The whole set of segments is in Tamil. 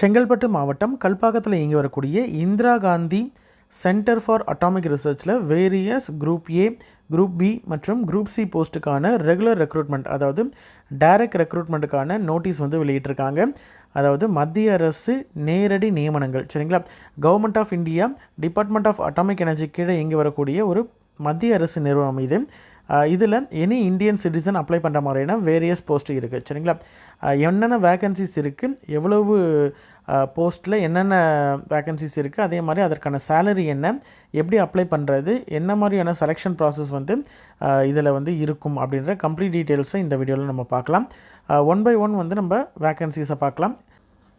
செங்கல்பட்டு மாவட்டம் கல்பாக்கத்தில் இயங்கி வரக்கூடிய Indira Gandhi centre for atomic ரிசர்ச்சில் various group A, group B மற்றும் குரூப் சி போஸ்ட்டுக்கான ரெகுலர் ரெக்ரூட்மெண்ட், அதாவது டைரக்ட் ரெக்ரூட்மெண்ட்டுக்கான நோட்டீஸ் வந்து வெளியிட்டிருக்காங்க. அதாவது மத்திய அரசு நேரடி நியமனங்கள், சரிங்களா. Government of India department of atomic energy கீழே இயங்கி வரக்கூடிய ஒரு மத்திய அரசு நிறுவனம் இது. இதில் எனி இந்தியன் சிட்டிசன் அப்ளை பண்ணுற மாதிரியான வேரியஸ் போஸ்ட்டு இருக்குது, சரிங்களா. என்னென்ன வேக்கன்சிஸ் இருக்குது, எவ்வளவு போஸ்ட்டில் என்னென்ன வேக்கன்சிஸ் இருக்குது, அதே மாதிரி அதற்கான சேலரி என்ன, எப்படி அப்ளை பண்ணுறது, என்ன மாதிரியான செலெக்ஷன் ப்ராசஸ் வந்து இதில் வந்து இருக்கும் அப்படின்ற கம்ப்ளீட் டீட்டெயில்ஸை இந்த வீடியோவில் நம்ம பார்க்கலாம். ஒன் பை ஒன் வந்து நம்ம வேக்கன்சிஸை பார்க்கலாம்.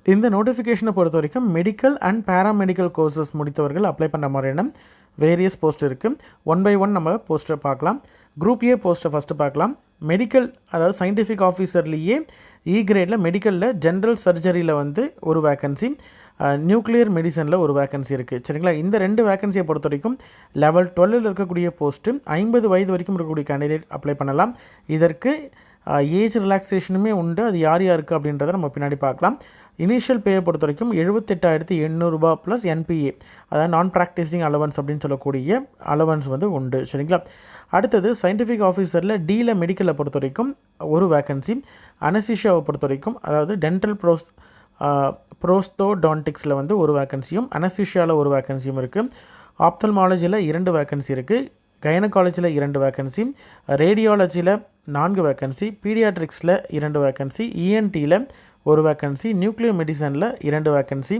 இந்த நோட்டிஃபிகேஷனை பொறுத்த வரைக்கும் மெடிக்கல் அண்ட் பேராமெடிக்கல் கோர்சஸ் முடித்தவர்கள் அப்ளை பண்ணுற மாதிரியான வேரியஸ் போஸ்ட் இருக்குது. ஒன் பை ஒன் நம்ம போஸ்ட்டை பார்க்கலாம். குரூப் ஏ போஸ்ட்டை ஃபஸ்ட்டு பார்க்கலாம். மெடிக்கல், அதாவது சயின்டிஃபிக் ஆஃபீஸர்லேயே இ கிரேடில் மெடிக்கலில் ஜென்ரல் சர்ஜரியில் வந்து ஒரு வேக்கன்சி, நியூக்ளியர் மெடிசனில் ஒரு வேக்கன்சி இருக்குது, சரிங்களா. இந்த ரெண்டு வேக்கன்சியை பொறுத்த வரைக்கும் லெவல் 12 இருக்கக்கூடிய போஸ்ட்டு 50 வயது வரைக்கும் இருக்கக்கூடிய கேண்டிடேட் அப்ளை பண்ணலாம். இதற்கு ஏஜ் ரிலாக்ஸேஷனுமே உண்டு. அது யார் யாருக்கு அப்படின்றத நம்ம பின்னாடி பார்க்கலாம். இனிஷியல் பேயை பொறுத்த வரைக்கும் 78,800 ரூபா ப்ளஸ் என்பிஏ, அதாவது நான் ப்ராக்டிஸிங் அலவன்ஸ் அப்படின்னு சொல்லக்கூடிய அலவன்ஸ் வந்து உண்டு, சரிங்களா. அடுத்தது சயின்டிஃபிக் ஆஃபீஸரில் டியில் மெடிக்கலை பொறுத்த வரைக்கும் ஒரு வேக்கன்சி, அனசிஷியாவை பொறுத்த வரைக்கும் அதாவது டென்டல் ப்ரோஸ்தோடான்டிக்ஸில் வந்து ஒரு வேக்கன்சியும், அனசிஷியாவில் ஒரு வேக்கன்சியும் இருக்குது. ஆப்தல்மாலஜியில் 2 வேக்கன்சி இருக்குது, கைனகாலஜியில் 2 வேக்கன்சி, ரேடியாலஜியில் 4 வேக்கன்சி, பீடியாட்ரிக்ஸில் 2 வேக்கன்சி, இஎன்டியில் ஒரு வேக்கன்சி, நியூக்ளியர் மெடிசனில் 2 வேக்கன்சி,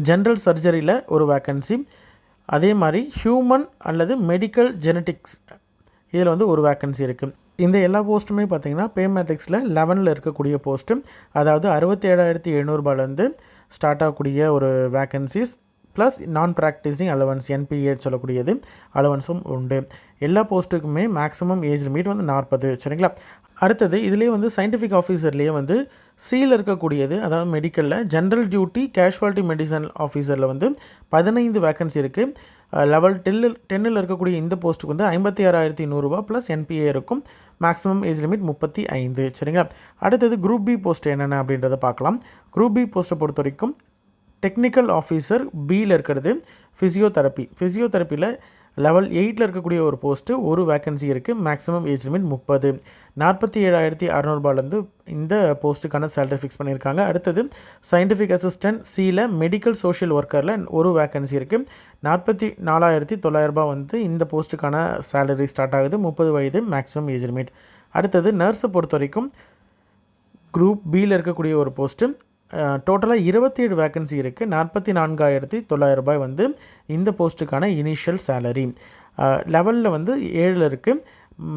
ஜென்ரல் சர்ஜரியில் ஒரு வேக்கன்சி, அதே மாதிரி ஹியூமன் அல்லது மெடிக்கல் ஜெனட்டிக்ஸ் இதில் வந்து ஒரு வேக்கன்சி இருக்குது. இந்த எல்லா போஸ்ட்டுமே பார்த்திங்கன்னா பே மேட்ரிக்ஸில் 11 இருக்கக்கூடிய போஸ்ட்டு, அதாவது 67,700 ரூபாயிலேருந்து ஸ்டார்ட் ஆகக்கூடிய ஒரு வேக்கன்சிஸ் ப்ளஸ் நான் ப்ராக்டிஸிங் அலவன்ஸ் என்பிஏ சொல்லக்கூடியது அலவன்ஸும் உண்டு. எல்லா போஸ்ட்டுக்குமே மேக்ஸிமம் ஏஜ் லிமிட் வந்து 40, சரிங்களா. அடுத்தது இதிலே வந்து சயின்டிஃபிக் ஆஃபீஸர்லேயே வந்து சியில் இருக்கக்கூடியது, அதாவது மெடிக்கலில் ஜென்ரல் டியூட்டி கேஷுவாலிட்டி மெடிசன் ஆஃபீஸரில் வந்து 15 வேக்கன்சி இருக்குது. லெவல் 10 இருக்கக்கூடிய இந்த போஸ்ட்டுக்கு வந்து 56,100 ரூபா ப்ளஸ் என்பிஏ இருக்கும். மேக்ஸிமம் ஏஜ் லிமிட் 35, சரிங்களா. அடுத்தது குரூப் பி போஸ்ட் என்னென்ன அப்படின்றத பார்க்கலாம். குரூப் பி போஸ்ட்டை பொறுத்த வரைக்கும் டெக்னிக்கல் ஆஃபீஸர் பியில் இருக்கிறது ஃபிசியோதெரப்பியில் லெவல் 8 இருக்கக்கூடிய ஒரு போஸ்ட்டு ஒரு வேக்கன்சி இருக்குது. Maximum age limit 30. 47,600 ரூபாயிலேருந்து இந்த போஸ்ட்டுக்கான சேலரி ஃபிக்ஸ் பண்ணியிருக்காங்க. அடுத்தது சயின்டிஃபிக் அசிஸ்டன்ட் சியில் மெடிக்கல் சோஷியல் ஒர்க்கரில் ஒரு வேக்கன்சி இருக்குது. 44,900 ரூபா வந்து இந்த போஸ்ட்டுக்கான சேலரி ஸ்டார்ட் ஆகுது. 30 வயது மேக்ஸிமம் ஏஜ் லிமிட். அடுத்தது நர்ஸை பொறுத்த வரைக்கும் குரூப் பியில் இருக்கக்கூடிய ஒரு போஸ்ட்டு, டோட்டலாக 27 வேக்கன்சி இருக்குது. 44,900 ரூபாய் வந்து இந்த போஸ்ட்டுக்கான இனிஷியல் சேலரி. லெவலில் வந்து 7 இருக்குது.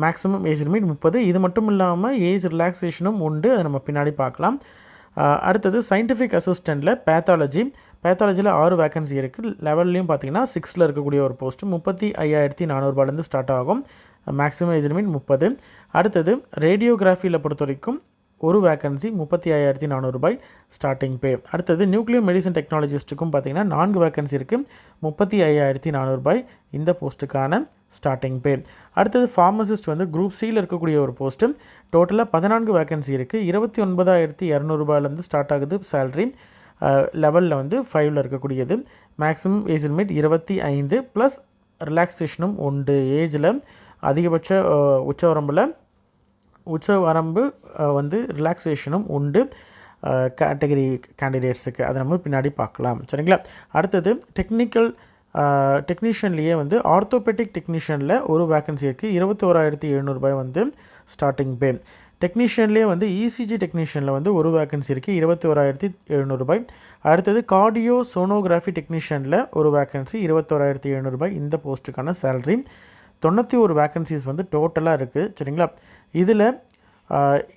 Maximum age limit 30. இது மட்டும் இல்லாமல் ஏஜ் ரிலாக்ஸேஷனும் உண்டு, அதை நம்ம பின்னாடி பார்க்கலாம். அடுத்தது சயின்டிஃபிக் அசிஸ்டண்ட்டில் பேத்தாலஜியில் 6 வேக்கன்சி இருக்குது. லெவல்லையும் பார்த்திங்கன்னா 6 இருக்கக்கூடிய ஒரு போஸ்ட்டு 35,400 ரூபாயிலேருந்து ஸ்டார்ட் ஆகும். Maximum age limit 30. அடுத்தது ரேடியோகிராஃபியில் பொறுத்த வரைக்கும் ஒரு வேக்கன்சி 35,400 ரூபாய் ஸ்டார்டிங் பே. அடுத்தது நியூக்ளியர் மெடிசன் டெக்னாலஜிஸ்ட்டுக்கும் பார்த்திங்கன்னா 4 வேக்கன்சி இருக்குது. 35,400 ரூபாய் இந்த போஸ்ட்டுக்கான ஸ்டார்டிங் பே. அடுத்தது ஃபார்மசிஸ்ட் வந்து குரூப் சியில் இருக்கக்கூடிய ஒரு போஸ்ட்டு, டோட்டலாக 14 வேக்கன்சி இருக்குது. 29,200 ரூபாயிலேருந்து ஸ்டார்ட் ஆகுது சேல்ரி. லெவலில் வந்து 5 இருக்கக்கூடியது. மேக்ஸிமம் ஏஜ் லிமிட் 25 ப்ளஸ் ரிலாக்ஸேஷனும் உண்டு. ஏஜில் அதிகபட்ச உச்சவரம்பு வந்து ரிலாக்ஸேஷனும் உண்டு கேட்டகரி கேண்டிடேட்ஸுக்கு. அதை நம்ம பின்னாடி பார்க்கலாம், சரிங்களா. அடுத்தது டெக்னீஷியன்லேயே வந்து ஆர்த்தோபெட்டிக் டெக்னீஷியனில் ஒரு வேக்கன்சி இருக்குது. 21,700 ரூபாய் வந்து ஸ்டார்டிங் பே. டெக்னீஷியன்லேயே வந்து இசிஜி டெக்னீஷியனில் வந்து ஒரு வேக்கன்சி இருக்குது. 21,700 ரூபாய். அடுத்தது கார்டியோ சோனோகிராஃபி டெக்னீஷியனில் ஒரு வேக்கன்சி 21,700 ரூபாய் இந்த போஸ்ட்டுக்கான சேலரி. 91 வேக்கன்சிஸ் வந்து டோட்டலாக இருக்குது, சரிங்களா. இதில்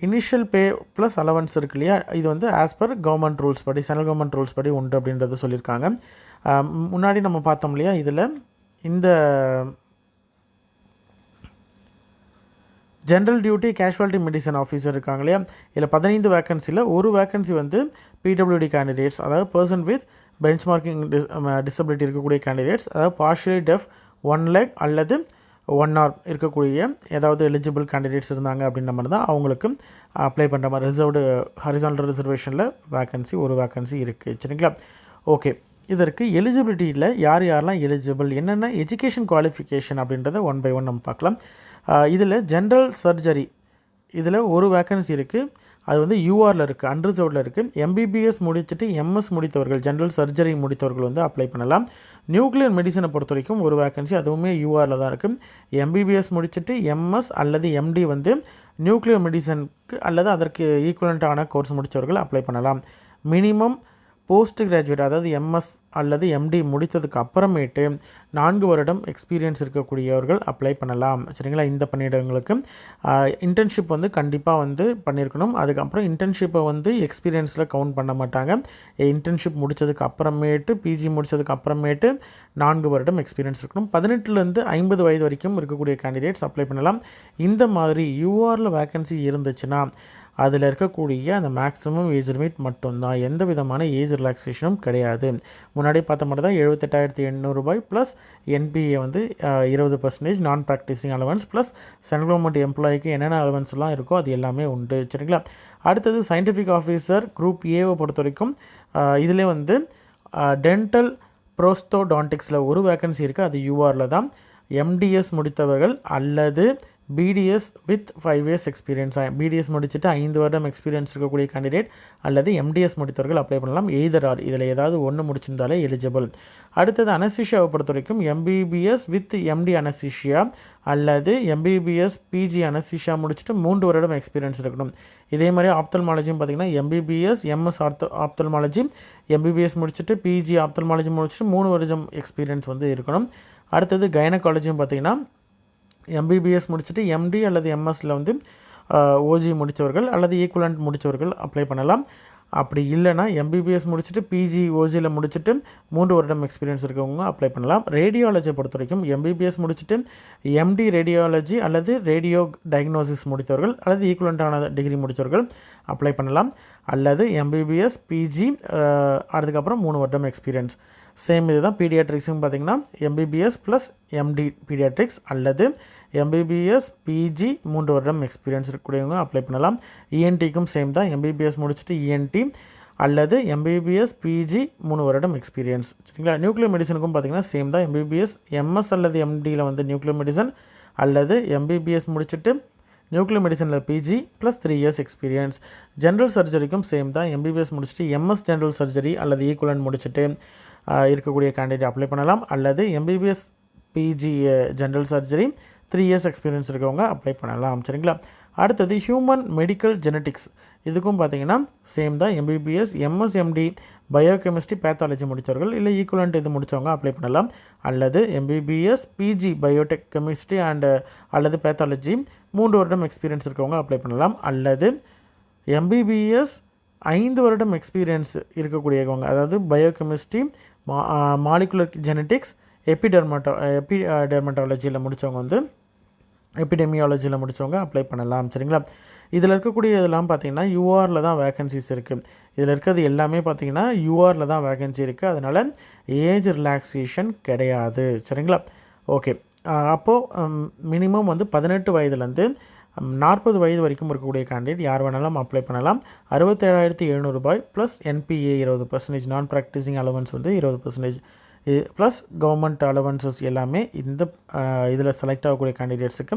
இனிஷியல் பே ப்ளஸ் அலவன்ஸ் இருக்கு இல்லையா, இது வந்து ஆஸ் பர் கவர்மெண்ட் ரூல்ஸ் படி, சென்ட்ரல் கவர்மெண்ட் ரூல்ஸ் படி உண்டு அப்படின்றத சொல்லியிருக்காங்க. முன்னாடி நம்ம பார்த்தோம் இல்லையா, இதில் இந்த general duty casualty medicine officer இருக்காங்க இல்லையா, இதில் 15 வேக்கன்சியில் ஒரு வேக்கன்சி வந்து பிடபிள்யூடி கேண்டிடேட்ஸ், அதாவது பர்சன் வித் பெஞ்ச்மார்க்கிங் டிசபிலிட்டி இருக்கக்கூடிய கேண்டிடேட்ஸ், அதாவது பார்ஷியலி டெஃப் 1 leg அல்லது 1 hour இருக்கக்கூடிய ஏதாவது எலிஜிபிள் கேண்டிடேட்ஸ் இருந்தாங்க அப்படின்ற மாதிரி தான் அவங்களுக்கு அப்ளை பண்ணுற மாதிரி ரிசர்வ்டு ஹரிசான்டல் ரிசர்வேஷனில் வேக்கன்சி ஒரு வேக்கன்சி இருக்குது. சரிங்களா? ஓகே, இதற்கு எலிஜிபிலிட்டியில் யார் யாரெல்லாம் எலிஜிபிள், என்னென்ன எஜுகேஷன் குவாலிஃபிகேஷன் அப்படின்றத 1 by 1 நம்ம பார்க்கலாம். இதில் ஜென்ரல் சர்ஜரி இதில் ஒரு வேக்கன்சி இருக்குது. அது வந்து யூஆரில் இருக்குது, அன்ரிசர்வ்டில் இருக்குது. எம்பிபிஎஸ் முடிச்சுட்டு எம்எஸ் முடித்தவர்கள், ஜென்ரல் சர்ஜரி முடித்தவர்கள் வந்து அப்ளை பண்ணலாம். நியூக்ளியர் மெடிசனை பொறுத்த வரைக்கும் ஒரு வேக்கன்சி, அதுவுமே யூஆரில் தான் இருக்குது. எம்பிபிஎஸ் முடிச்சுட்டு எம்எஸ் அல்லது எம்டி வந்து நியூக்ளியர் மெடிசனுக்கு அல்லது அதற்கு ஈக்குவலண்ட்டான கோர்ஸ் முடித்தவர்கள் அப்ளை பண்ணலாம். மினிமம் போஸ்ட் கிராஜுவேட் அதாவது எம்எஸ் அல்லது எம்டி முடித்ததுக்கு அப்புறமேட்டு 4 வருடம் எக்ஸ்பீரியன்ஸ் இருக்கக்கூடியவர்கள் அப்ளை பண்ணலாம். சரிங்களா? இந்த பணியிடங்களுக்கு இன்டர்ன்ஷிப் வந்து கண்டிப்பாக வந்து பண்ணியிருக்கணும். அதுக்கப்புறம் இன்டர்ன்ஷிப்பை வந்து எக்ஸ்பீரியன்ஸில் கவுண்ட் பண்ண மாட்டாங்க. இன்டர்ன்ஷிப் முடித்ததுக்கு அப்புறமேட்டு பிஜி முடித்ததுக்கு அப்புறமேட்டு 4 வருடம் எக்ஸ்பீரியன்ஸ் இருக்கணும். 18லேருந்து 50 வயது வரைக்கும் இருக்கக்கூடிய கேண்டிடேட்ஸ் அப்ளை பண்ணலாம். இந்த மாதிரி யூஆரில் வேக்கன்சி இருந்துச்சுன்னா அதில் இருக்கக்கூடிய அந்த மேக்ஸிமம் ஏஜ் லிமிட் மட்டும்தான், எந்த விதமான ஏஜ் ரிலாக்ஸேஷனும் கிடையாது. முன்னாடி பார்த்த மாதிரி தான் 78,800 ரூபாய் ப்ளஸ் என்பிஏ வந்து 20% non practising allowance plus central government எம்ப்ளாய்க்கு என்னென்ன அலவன்ஸ்லாம் இருக்கோ அது எல்லாமே உண்டு. சரிங்களா? அடுத்தது சயின்டிஃபிக் ஆஃபீஸர் குரூப் ஏவை பொறுத்த வரைக்கும் இதில் வந்து டென்டல் ப்ரோஸ்டோடான்டிக்ஸில் ஒரு வேக்கன்சி இருக்குது, அது யூஆரில் தான். எம்டிஎஸ் முடித்தவர்கள் அல்லது BDS with 5 years experience, BDS முடிச்சுட்டு 5 வருடம் எக்ஸ்பீரியன்ஸ் இருக்கக்கூடிய கேண்டிடேட் அல்லது எம்டிஎஸ் முடித்தவர்கள் அப்ளை பண்ணலாம். எய்தர் ஆர், இதில் ஏதாவது ஒன்று முடிச்சிருந்தாலே எலிஜிபிள். அடுத்தது அனஸ்தீஷியாவை பொறுத்த வரைக்கும் எம்பிபிஎஸ் வித் எம்டி அனஸ்தீஷியா அல்லது எம்பிபிஎஸ் பிஜி அனஸ்தீஷியா முடிச்சுட்டு 3 வருடம் எக்ஸ்பீரியன்ஸ் இருக்கணும். இதே மாதிரி ஆப்தல்மாலஜியும் பார்த்திங்கன்னா எம்பிபிஎஸ் எம்எஸ் ஆப்தல்மாலஜி எம்பிபிஎஸ் முடிச்சுட்டு பிஜி ஆப்தல்மாலஜி முடிச்சுட்டு 3 வருடம் எக்ஸ்பீரியன்ஸ் வந்து இருக்கணும். அடுத்தது கைனகாலஜியும் பார்த்திங்கன்னா எம்பிபிஎஸ் முடிச்சுட்டு எம்டி அல்லது எம்எஸ்சில் வந்து ஓஜி முடித்தவர்கள் அல்லது ஈக்குவலண்ட் முடித்தவர்கள் அப்ளை பண்ணலாம். அப்படி இல்லைனா எம்பிபிஎஸ் முடிச்சுட்டு பிஜி ஓஜியில் முடிச்சுட்டு 3 வருடம் எக்ஸ்பீரியன்ஸ் இருக்கவங்க அப்ளை பண்ணலாம். ரேடியாலஜியை பொறுத்த வரைக்கும் எம்பிபிஎஸ் முடிச்சுட்டு எம்டி ரேடியாலஜி அல்லது ரேடியோ டயக்னோசிஸ் முடித்தவர்கள் அல்லது ஈக்குவலண்ட்டான டிகிரி முடித்தவர்கள் அப்ளை பண்ணலாம். அல்லது எம்பிபிஎஸ் பிஜி அதுக்கப்புறம் 3 வருடம் எக்ஸ்பீரியன்ஸ். சேம் இது தான் பீடியாட்ரிக்ஸும் பார்த்திங்கன்னா எம்பிபிஎஸ் ப்ளஸ் எம்டி பீடியாட்ரிக்ஸ் அல்லது எம்பிபிஎஸ் பிஜி 3 வருடம் எக்ஸ்பீரியன்ஸ் இருக்கக்கூடியவங்க அப்ளை பண்ணலாம். இஎன்டிக்கும் சேம் தான், எம்பிபிஎஸ் முடிச்சுட்டு இஎன்டி அல்லது எம்பிபிஎஸ் பிஜி 3 வருடம் எக்ஸ்பீரியன்ஸ். சரிங்களா? நியூக்ளியர் மெடிசனுக்கும் பார்த்திங்கன்னா சேம் தான், எம்பிபிஎஸ் எம்எஸ் அல்லது எம்டியில் வந்து நியூக்ளியர் மெடிசன் அல்லது எம்பிபிஎஸ் முடிச்சுட்டு நியூக்ளியர் மெடிசனில் PG plus 3 years experience. General சர்ஜரிக்கும் சேம் தான், எம்பிபிஎஸ் முடிச்சுட்டு எம்எஸ் ஜென்ரல் சர்ஜரி அல்லது ஈக்குவலண்ட் முடிச்சுட்டு இருக்கக்கூடிய கேண்டிடேட் அப்ளை பண்ணலாம். அல்லது MBBS PG general surgery 3 years experience இருக்கவங்க அப்ளை பண்ணலாம். சரிங்களா? அடுத்தது ஹியூமன் மெடிக்கல் ஜெனட்டிக்ஸ், இதுக்கும் பார்த்திங்கன்னா சேம் தான், MBBS MS MD biochemistry pathology முடித்தவர்கள் இல்லை ஈக்குவலண்ட் இது முடித்தவங்க அப்ளை பண்ணலாம். அல்லது எம்பிபிஎஸ் பிஜி பயோடெக் கெமிஸ்ட்ரி அல்லது பேத்தாலஜி 3 வருடம் எக்ஸ்பீரியன்ஸ் இருக்கவங்க அப்ளை பண்ணலாம். அல்லது எம்பிபிஎஸ் 5 வருடம் எக்ஸ்பீரியன்ஸ் இருக்கக்கூடியவங்க, அதாவது பயோகெமிஸ்ட்ரி மாலிகுலர் ஜெனட்டிக்ஸ் எபிடெர்மட்டாலஜியில் முடித்தவங்க வந்து எபிடெமியாலஜியில் முடித்தவங்க அப்ளை பண்ணலாம். சரிங்களா? இதில் இருக்கக்கூடிய இதெல்லாம் பார்த்திங்கன்னா யூஆரில் தான் வேக்கன்சிஸ் இருக்குது. இதில் இருக்கிறது எல்லாமே பார்த்திங்கன்னா யூஆரில் தான் வேக்கன்சி இருக்குது. அதனால் ஏஜ் ரிலாக்ஸேஷன் கிடையாது. சரிங்களா? ஓகே, அப்போது மினிமம் வந்து 18 வயதுலேருந்து 40 வயது வரைக்கும் இருக்கக்கூடிய கேண்டிடேட் யார் வேணாலும் அப்ளை பண்ணலாம். 67,700 ரூபாய் plus NBA 20%, non practising allowance வந்து 20% ப்ளஸ் கவர்மெண்ட் அலவன்சஸ் எல்லாமே இந்த இதில் செலக்ட் ஆகக்கூடிய கேண்டிடேட்ஸுக்கு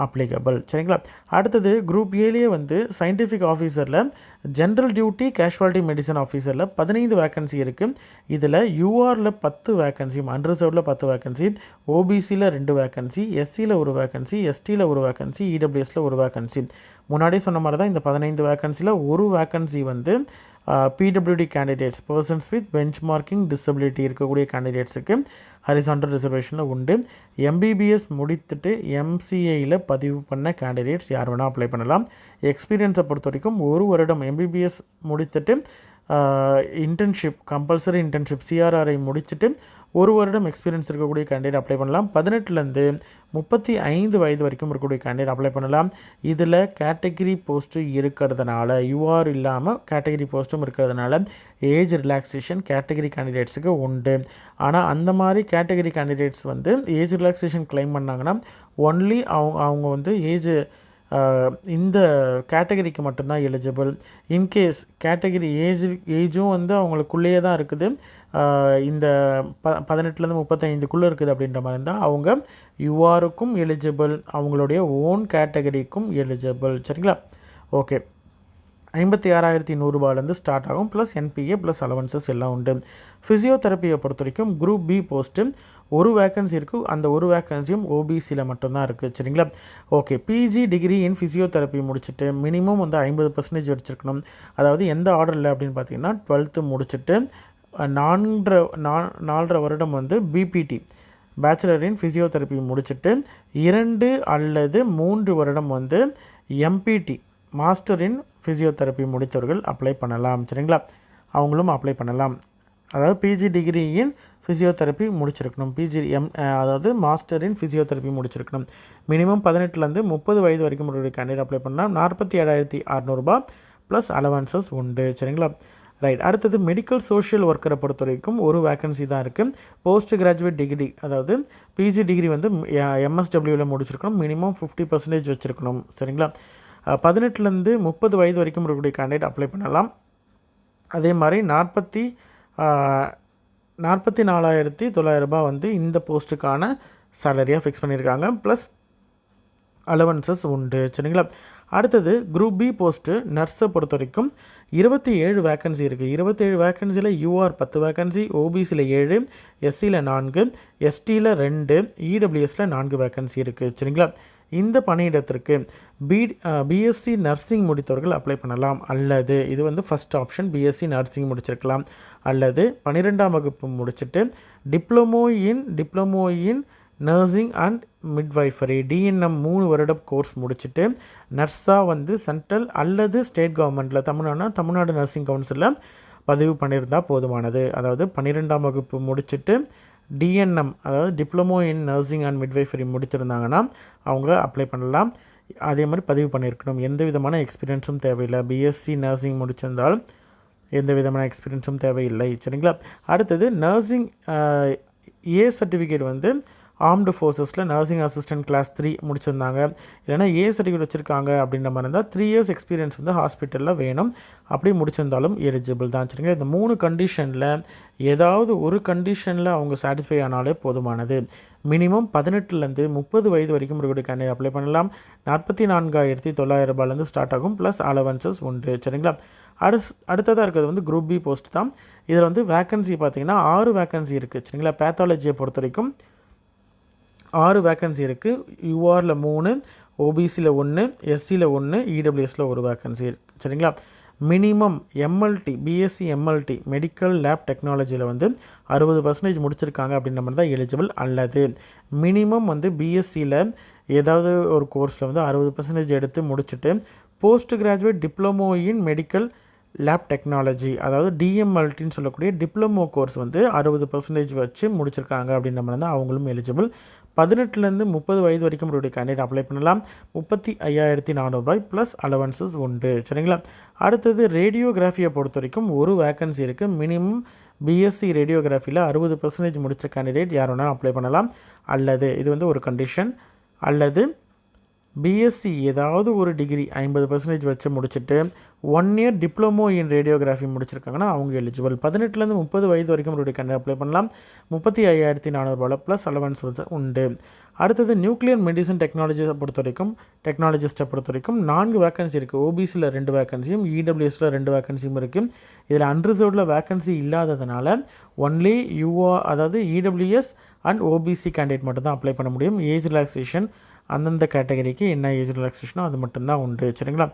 அப்ளிகபிள். சரிங்களா? அடுத்தது குரூப் ஏலேயே வந்து சயின்டிஃபிக் ஆஃபீஸரில் ஜென்ரல் டியூட்டி கேஷுவாலிட்டி மெடிசன் ஆஃபீஸரில் 15 வேக்கன்சி இருக்குது. இதில் யூஆரில் 10 வேக்கன்சி, அன்ரிசர்வ்டில் 10 வேக்கன்சி, ஓபிசியில் 2 வேக்கன்சி, எஸ்சியில் 1 வேக்கன்சி, எஸ்டியில் 1 வேக்கன்சி, இடபிள்யூஎஸில் 1 வேக்கன்சி. முன்னாடி சொன்ன மாதிரி தான் இந்த 15 வேக்கன்சியில் 1 வேக்கன்சி வந்து PWD candidates, persons with benchmarking disability இருக்கக்கூடிய கேண்டிடேட்ஸுக்கு ஹரிசான்டல் ரிசர்வேஷனில் உண்டு. எம்பிபிஎஸ் முடித்துட்டு எம்சிஏயில் பதிவு பண்ண கேண்டிடேட்ஸ் யார் வேணால் அப்ளை பண்ணலாம். எக்ஸ்பீரியன்ஸை பொறுத்த வரைக்கும் 1 வருடம் எம்பிபிஎஸ் முடித்துட்டு இன்டர்ன்ஷிப் கம்பல்சரி இன்டர்ன்ஷிப் சிஆர்ஆரை முடிச்சுட்டு 1 வருடம் எக்ஸ்பீரியன்ஸ் இருக்கக்கூடிய கேண்டிடேட் அப்ளை பண்ணலாம். 18லேருந்து 35 வயது வரைக்கும் இருக்கக்கூடிய கேண்டிடேட் அப்ளை பண்ணலாம். இதில் கேட்டகிரி போஸ்ட்டு இருக்கிறதுனால யூஆர் இல்லாமல் கேட்டகிரி போஸ்ட்டும் இருக்கிறதுனால ஏஜ் ரிலாக்ஸேஷன் கேட்டகிரி கேண்டிடேட்ஸுக்கு உண்டு. ஆனால் அந்த மாதிரி கேட்டகிரி கேண்டிடேட்ஸ் வந்து ஏஜ் ரிலாக்ஸேஷன் கிளைம் பண்ணாங்கன்னா ஒன்லி அவங்க வந்து இந்த கேட்டகரிக்கு மட்டும்தான் எலிஜிபிள். இன்கேஸ் கேட்டகிரி ஏஜும் வந்து அவங்களுக்குள்ளேயே தான் இருக்குது, இந்த 18லேருந்து 35க்குள்ளே இருக்குது அப்படின்ற மாதிரி இருந்தால் அவங்க யூஆருக்கும் எலிஜிபிள், அவங்களுடைய ஓன் கேட்டகரிக்கும் எலிஜிபிள். சரிங்களா? ஓகே. 56,100 ஸ்டார்ட் ஆகும். ப்ளஸ் என்பிஏ ப்ளஸ் அலவன்சஸ் எல்லாம் உண்டு. ஃபிசியோதெரப்பியை பொறுத்த வரைக்கும் குரூப் பி போஸ்ட்டு ஒரு வேக்கன்சி இருக்குது. அந்த ஒரு வேக்கன்சியும் ஓபிசியில் மட்டும்தான் இருக்குது. சரிங்களா? Okay. PG degree in physiotherapy முடிச்சுட்டு மினிமம் வந்து 50% வச்சுருக்கணும். அதாவது எந்த ஆர்டரில் அப்படின்னு பார்த்தீங்கன்னா 12th முடிச்சுட்டு 4.5 வருடம் வந்து பிபிடி பேச்சுலர் இன் ஃபிசியோதெரப்பி முடிச்சுட்டு 2 அல்லது 3 வருடம் வந்து எம்பிடி மாஸ்டர் இன் ஃபிசியோதெரப்பி முடித்தவர்கள் அப்ளை பண்ணலாம். சரிங்களா? அவங்களும் அப்ளை பண்ணலாம். அதாவது பிஜி டிகிரி இன் ஃபிசியோதெரப்பி முடிச்சிருக்கணும். அதாவது மாஸ்டர் இன் ஃபிசியோதெரப்பி முடிச்சிருக்கணும். மினிமம் 18லேருந்து 30 வயது வரைக்கும் ஒரு கேண்டிடேட் அப்ளை பண்ணலாம். 47,600 ப்ளஸ் அலவன்சஸ் உண்டு. சரிங்களா? ரைட். அடுத்தது மெடிக்கல் சோஷியல் ஒர்க்கரை பொறுத்த வரைக்கும் ஒரு வேக்கன்சி தான் இருக்குது. போஸ்ட் கிராஜுவேட் டிகிரி, அதாவது பிஜி டிகிரி வந்து எம்எஸ்டபிள்யூவில் முடிச்சிருக்கணும். மினிமம் 50% வச்சுருக்கணும். சரிங்களா? 18லேருந்து 30 வயது வரைக்கும் இருக்கக்கூடிய கேண்டிடேட் அப்ளை பண்ணலாம். அதே மாதிரி 44,900 வந்து இந்த போஸ்ட்டுக்கான சேலரியாக ஃபிக்ஸ் பண்ணியிருக்காங்க. ப்ளஸ் அலவன்சஸ் உண்டு. சரிங்களா? அடுத்தது குரூப் பி போஸ்ட்டு நர்ஸை பொறுத்த வரைக்கும் 27 வேக்கன்சி இருக்குது. 27 வேக்கன்சியில் யூஆர் 10 வேக்கன்சி, ஓபிசியில் 7, எஸ்சியில் 4, எஸ்டியில் 2, இடபிள்யூஎஸில் 4 வேக்கன்சி இருக்குது. சரிங்களா? இந்த பணியிடத்திற்கு பிஎஸ்சி நர்சிங் முடித்தவர்கள் அப்ளை பண்ணலாம். அல்லது இது வந்து ஃபஸ்ட் ஆப்ஷன், பிஎஸ்சி நர்சிங் முடிச்சிருக்கலாம். அல்லது 12ஆம் வகுப்பு முடிச்சுட்டு diploma in nursing and midwifery TNM 3 வருட கோர்ஸ் முடிச்சுட்டு நர்ஸாக வந்து சென்ட்ரல் அல்லது ஸ்டேட் கவர்மெண்ட்டில் தமிழ்நாடு நர்சிங் கவுன்சிலில் பதிவு பண்ணியிருந்தால் போதுமானது. அதாவது 12ஆம் வகுப்பு முடிச்சுட்டு டிஎன்எம் அதாவது diploma in nursing and midwifery முடித்திருந்தாங்கன்னா அவங்க அப்ளை பண்ணலாம். அதே மாதிரி பதிவு பண்ணியிருக்கணும். எந்த விதமான எக்ஸ்பீரியன்ஸும் தேவையில்லை. பிஎஸ்சி நர்சிங் முடிச்சிருந்தால் எந்த விதமான எக்ஸ்பீரியன்ஸும் தேவையில்லை. சரிங்களா? அடுத்தது நர்சிங் ஏ சர்டிஃபிகேட் வந்து ஆர்ம்டு ஃபோர்ஸஸில் நர்சிங் அசிஸ்டன்ட் கிளாஸ் 3 முடிச்சிருந்தாங்க, இல்லைனா ஏ சர்டிஃபிகேட் வச்சுருக்காங்க அப்படின்ற மாதிரி இருந்தால் 3 இயர்ஸ் எக்ஸ்பீரியன்ஸ் வந்து ஹாஸ்பிட்டலில் வேணும். அப்படி முடிச்சிருந்தாலும் எலிஜிபிள் தான். சரிங்களா? இந்த 3 கண்டிஷனில் ஏதாவது ஒரு கண்டிஷனில் அவங்க சாட்டிஸ்ஃபை ஆனாலே போதுமானது. மினிமம் 18லேருந்து 30 வயது வரைக்கும் இருக்கக்கூடிய கேண்டிடேட் அப்ளை பண்ணலாம். 44,900 ஸ்டார்ட் ஆகும். ப்ளஸ் அலவன்சஸ் உண்டு. சரிங்களா? அடுத்ததாக இருக்கிறது வந்து குரூப் பி போஸ்ட் தான். இதில் வந்து வேக்கன்சி பார்த்திங்கன்னா 6 வேக்கன்சி இருக்குது. சரிங்களா? பேத்தாலஜியை பொறுத்த வரைக்கும் 6 வேக்கன்சி இருக்குது. யூஆரில் 3, ஓபிசியில் 1, எஸ்சியில் 1, இடபிள்யூஎஸில் 1 வேக்கன்சி இருக்குது. சரிங்களா? Minimum MLD BSc MLD medical lab டெக்னாலஜியில் வந்து 60% முடிச்சிருக்காங்க அப்படின்ற மாதிரி தான் எலிஜிபிள். அல்லது மினிமம் வந்து பிஎஸ்சியில் ஏதாவது ஒரு கோர்ஸில் வந்து 60% எடுத்து முடிச்சுட்டு post graduate diploma in medical lab technology அதாவது டிஎம்எல்டின்னு சொல்லக்கூடிய டிப்ளமோ கோர்ஸ் வந்து 60% வச்சு முடிச்சிருக்காங்க அப்படின்ற மாதிரி தான் அவங்களும் எலிஜிபிள். 18லேருந்து 30 வயது வரைக்கும் உங்களுடைய கேண்டிடேட் அப்ளை பண்ணலாம். 35,400 ப்ளஸ் அலவன்சஸ் உண்டு. சரிங்களா? அடுத்தது ரேடியோகிராஃபியை பொறுத்த வரைக்கும் ஒரு வேக்கன்சி இருக்குது. மினிமம் பிஎஸ்சி ரேடியோகிராஃபியில் 60% முடித்த கேண்டிடேட் யார் வேணாலும் அப்ளை பண்ணலாம். அல்லது இது வந்து ஒரு கண்டிஷன், அல்லது பிஎஸ்சி ஏதாவது ஒரு டிகிரி 50% வச்சு முடிச்சுட்டு 1 இயர் டிப்ளமோ இன் ரேடியோகிராஃபி முடிச்சிருக்காங்கன்னா அவங்க எலிஜிபிள். 18லேருந்து 30 வயது வரைக்கும் உங்களுடைய கேண்டிடேட் அப்ளை பண்ணலாம். 35,400 ப்ளஸ் அலவன்ஸ் உண்டு. அடுத்தது நியூக்ளியர் மெடிசன் டெக்னாலஜிஸ்ட்டை பொறுத்த வரைக்கும் 4 வேக்கன்சி இருக்குது. ஓபிசியில் 2 வேக்கன்சியும் இடபிள்யூஎஸில் 2 வேக்கன்சியும் இருக்குது. இதில் அன்ரிசர்வ்டில் வேக்கன்சி இல்லாததுனால ஒன்லி அதாவது இடபிள்யூஎஸ் அண்ட் ஓபிசி கேண்டிடேட் மட்டும்தான் அப்ளை பண்ண முடியும். ஏஜ் ரிலாக்ஸேஷன் அந்தந்த கேட்டகரிக்கு என்ன ஏஜ் ரிலாக்ஸேஷனோ அது மட்டும்தான் உண்டு. சரிங்களா?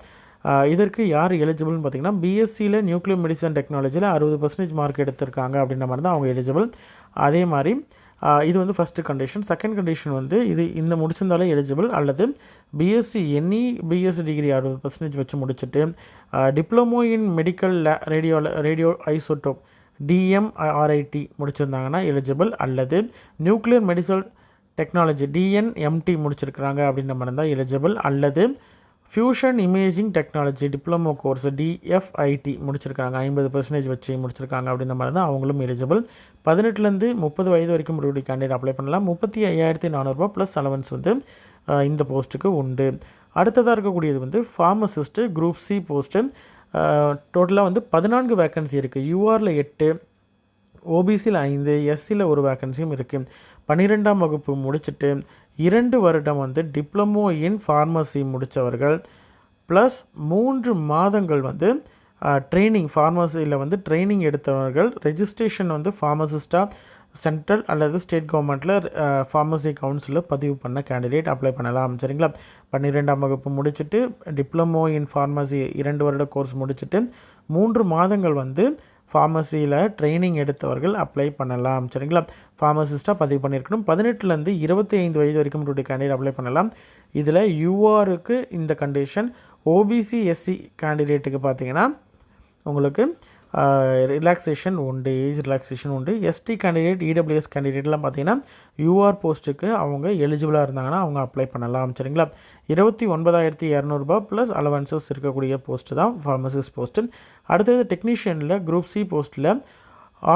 இதற்கு யார் எலிஜிபிள்னு பார்த்தீங்கன்னா பிஎஸ்சியில் நியூக்ளியர் மெடிசன் டெக்னாலஜியில் 60% மார்க் எடுத்திருக்காங்க அப்படின்ற மாதிரி தான் அவங்க எலிஜிபிள். அதே மாதிரி இது வந்து ஃபஸ்ட்டு கண்டிஷன். செகண்ட் கண்டிஷன் வந்து இந்த முடிச்சிருந்தாலே எலிஜிபிள். அல்லது பிஎஸ்சி டிகிரி 60% வச்சு முடிச்சுட்டு diploma in medical radio isotope DMRIT முடிச்சிருந்தாங்கன்னா எலிஜிபிள். அல்லது நியூக்ளியர் மெடிசல் டெக்னாலஜி DNMT முடிச்சிருக்கிறாங்க அப்படின்ற மாதிரி இருந்தால் எலிஜிபிள், அல்லது fusion imaging technology diploma course DFIT முடிச்சிருக்காங்க 50% வச்சு முடிச்சிருக்காங்க அப்படின்ற மாதிரி தான் அவங்களும் எலிஜிபிள். 18லேருந்து 30 வயது வரைக்கும் ஒரு கேண்டிடேட் அப்ளை பண்ணலாம். 35,400 ப்ளஸ் அலவன்ஸ் வந்து இந்த போஸ்ட்டுக்கு உண்டு. அடுத்ததாக இருக்கக்கூடியது வந்து ஃபார்மசிஸ்ட்டு குரூப் C போஸ்ட்டு. டோட்டலாக வந்து 14 வேக்கன்சி இருக்குது. URல 8, OBCயில் 5, SCயில் ஒரு வேக்கன்சியும் இருக்குது. 12ஆம் வகுப்பு முடிச்சுட்டு 2 வருடம் வந்து டிப்ளமோ இன் ஃபார்மசி முடித்தவர்கள் ப்ளஸ் 3 மாதங்கள் வந்து ட்ரைனிங் ஃபார்மசியில் வந்து ட்ரைனிங் எடுத்தவர்கள் ரெஜிஸ்ட்ரேஷன் வந்து ஃபார்மசிஸ்ட்டாக சென்ட்ரல் அல்லது ஸ்டேட் கவர்மெண்ட்டில் ஃபார்மசி கவுன்சிலில் பதிவு பண்ண கேண்டிடேட் அப்ளை பண்ணலாம். சரிங்களா? 12ஆம் வகுப்பு முடிச்சுட்டு டிப்ளமோ இன் ஃபார்மசி 2 வருட கோர்ஸ் முடிச்சுட்டு 3 மாதங்கள் வந்து ஃபார்மசியில் ட்ரைனிங் எடுத்தவர்கள் அப்ளை பண்ணலாம். சரிங்களா? ஃபார்மசிஸ்ட்டாக பதிவு பண்ணியிருக்கணும். 18லேருந்து 25 வயது வரைக்கும் கேண்டிடேட் அப்ளை பண்ணலாம். இதில் URக்கு இந்த கண்டிஷன், OBC SC கேண்டிடேட்டுக்கு பார்த்தீங்கன்னா உங்களுக்கு ரிலாக்ஸேஷன் உண்டு, ஏஜ் ரிலாக்ஸேஷன் உண்டு. ST கேண்டிடேட் EWS கேண்டிடேட்லாம் பார்த்தீங்கன்னா UR போஸ்ட்டுக்கு அவங்க எலிஜிபிளாக இருந்தாங்கன்னா அவங்க அப்ளை பண்ணலாம். சரிங்களா? 29,200 ப்ளஸ் அலவன்சஸ் இருக்கக்கூடிய போஸ்ட்டு தான் ஃபார்மசிஸ்ட் போஸ்ட்டு. அடுத்தது டெக்னீஷியனில் குரூப் C போஸ்ட்டில்